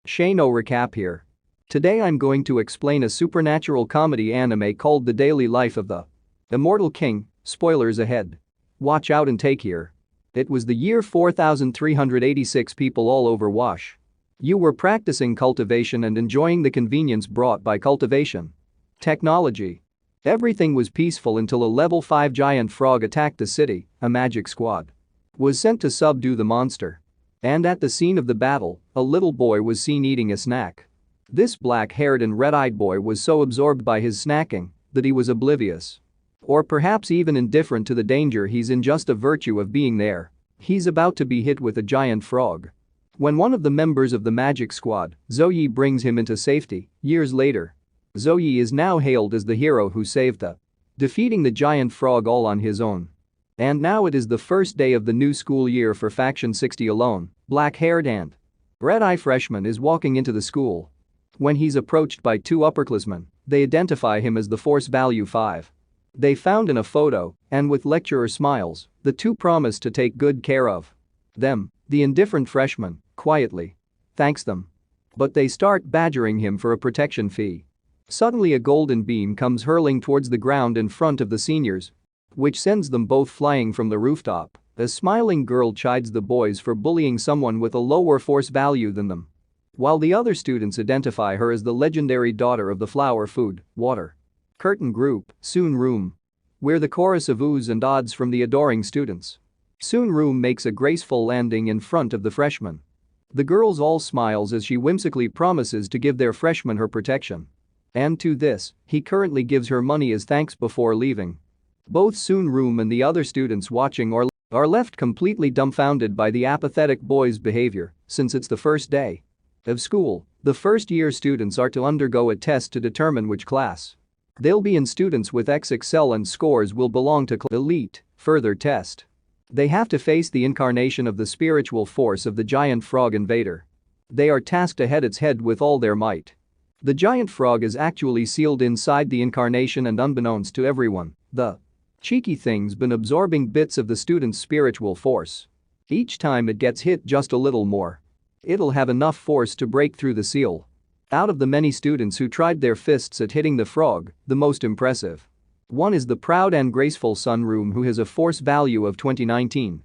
Shenghuo recap here. Today I'm going to explain a supernatural comedy anime called The Daily Life of the Immortal King. Spoilers ahead. Watch out and take here. It was the year 4386 people all over Wash. You were practicing cultivation and enjoying the convenience brought by cultivation. Technology. Everything was peaceful until a level 5 giant frog attacked the city. A magic squad was sent to subdue the monster. And at the scene of the battle, a little boy was seen eating a snack. This black-haired and red-eyed boy was so absorbed by his snacking that he was oblivious. Or perhaps even indifferent to the danger he's in, just a virtue of being there. He's about to be hit with a giant frog. When one of the members of the magic squad, Zoe, brings him into safety, years later. Zoe is now hailed as the hero who saved defeating the giant frog all on his own. And now it is the first day of the new school year for Faction 60 alone. Black-haired and red-eye freshman is walking into the school. When he's approached by two upperclassmen, they identify him as the Force Value 5. They found in a photo, and with lecturer smiles, the two promise to take good care of them. The indifferent freshman, quietly, thanks them. But they start badgering him for a protection fee. Suddenly a golden beam comes hurling towards the ground in front of the seniors, which sends them both flying from the rooftop. A smiling girl chides the boys for bullying someone with a lower force value than them, while the other students identify her as the legendary daughter of the flower food, water. Curtain group, Soon Room. We're the chorus of oohs and ahs from the adoring students. Soon Room makes a graceful landing in front of the freshman. The girls all smiles as she whimsically promises to give their freshman her protection. And to this, he currently gives her money as thanks before leaving. Both Soon Room and the other students watching are left completely dumbfounded by the apathetic boy's behavior, since it's the first day of school. The first-year students are to undergo a test to determine which class they'll be in. Students with XXL and scores will belong to Elite. Further test. They have to face the incarnation of the spiritual force of the giant frog invader. They are tasked to head its head with all their might. The giant frog is actually sealed inside the incarnation, and unbeknownst to everyone, the cheeky thing's been absorbing bits of the student's spiritual force. Each time it gets hit just a little more, it'll have enough force to break through the seal. Out of the many students who tried their fists at hitting the frog, the most impressive one is the proud and graceful Sun Room, who has a force value of 2019.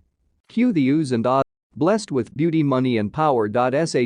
Cue the oohs and ahs. Blessed with beauty, money and power.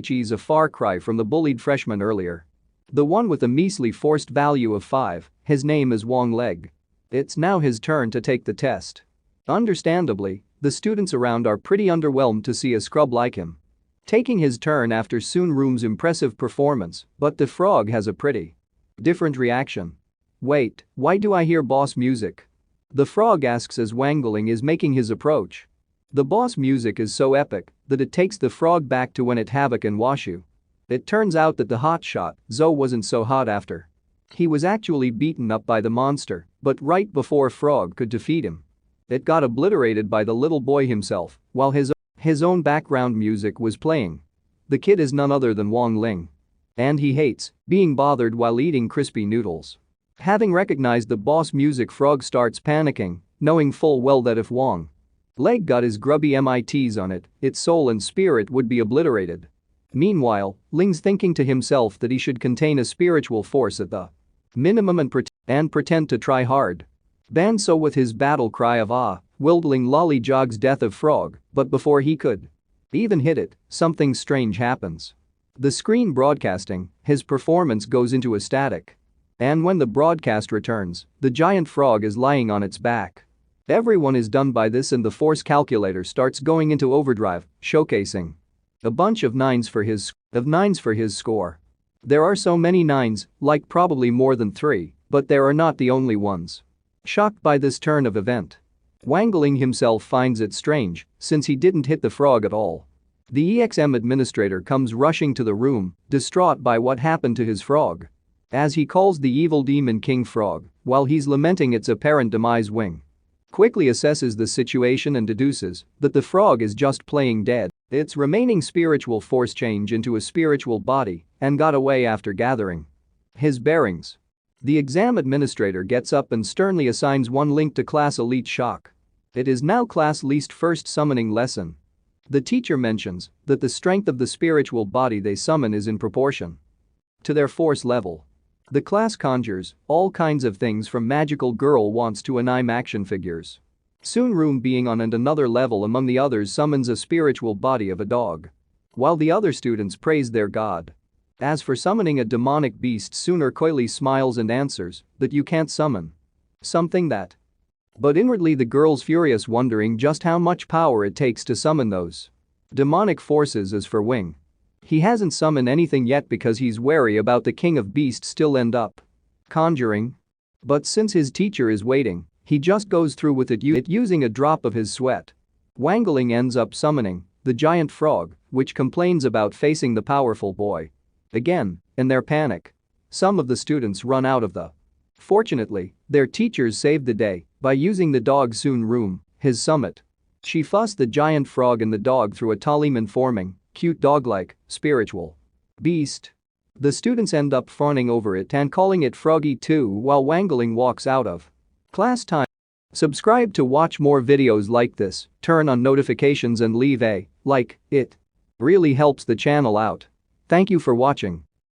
She's a far cry from the bullied freshman earlier. The one with a measly forced value of 5, his name is Wang Leg. It's now his turn to take the test. Understandably, the students around are pretty underwhelmed to see a scrub like him taking his turn after Soon Room's impressive performance, but the frog has a pretty different reaction. Wait, why do I hear boss music? The frog asks as Wangling is making his approach. The boss music is so epic that it takes the frog back to when it havoc in Washu. It turns out that the hotshot, Zoe, wasn't so hot after. He was actually beaten up by the monster, but right before Frog could defeat him, it got obliterated by the little boy himself, while his own background music was playing. The kid is none other than Wang Ling. And he hates being bothered while eating crispy noodles. Having recognized the boss music, Frog starts panicking, knowing full well that if Wang Leg got his grubby MITs on it, its soul and spirit would be obliterated. Meanwhile, Ling's thinking to himself that he should contain a spiritual force at the minimum and pretend to try hard. Ban so with his battle cry of ah, Wildling lollyjogs death of Frog, but before he could even hit it, something strange happens. The screen broadcasting, his performance goes into a static. And when the broadcast returns, the giant frog is lying on its back. Everyone is done by this, and the force calculator starts going into overdrive, showcasing a bunch of nines for his score. There are so many nines, like probably more than 3, but there are not the only ones. Shocked by this turn of event, Wangling himself finds it strange, since he didn't hit the frog at all. The EXM administrator comes rushing to the room, distraught by what happened to his frog. As he calls the evil demon King Frog, while he's lamenting its apparent demise, Wing quickly assesses the situation and deduces that the frog is just playing dead. Its remaining spiritual force changed into a spiritual body and got away after gathering his bearings. The exam administrator gets up and sternly assigns one link to class Elite Shock. It is now class Least first summoning lesson. The teacher mentions that the strength of the spiritual body they summon is in proportion to their force level. The class conjures all kinds of things from magical girl wants to anime action figures. Soon room being on and another level among the others summons a spiritual body of a dog, while the other students praise their god. As for summoning a demonic beast, Sooner coyly smiles and answers that you can't summon something that. But inwardly the girl's furious, wondering just how much power it takes to summon those demonic forces. As for Wing, he hasn't summoned anything yet because he's wary about the king of beasts still end up conjuring. But since his teacher is waiting, he just goes through with it using a drop of his sweat. Wangling ends up summoning the giant frog, which complains about facing the powerful boy. Again, in their panic, some of the students run out of the. Fortunately, their teachers saved the day by using the dog Soon room, his summit. She fussed the giant frog and the dog through a talisman forming cute dog-like spiritual beast. The students end up fawning over it and calling it Froggy too while Wangling walks out of class time. Subscribe to watch more videos like this, turn on notifications and leave a like, it really helps the channel out. Thank you for watching.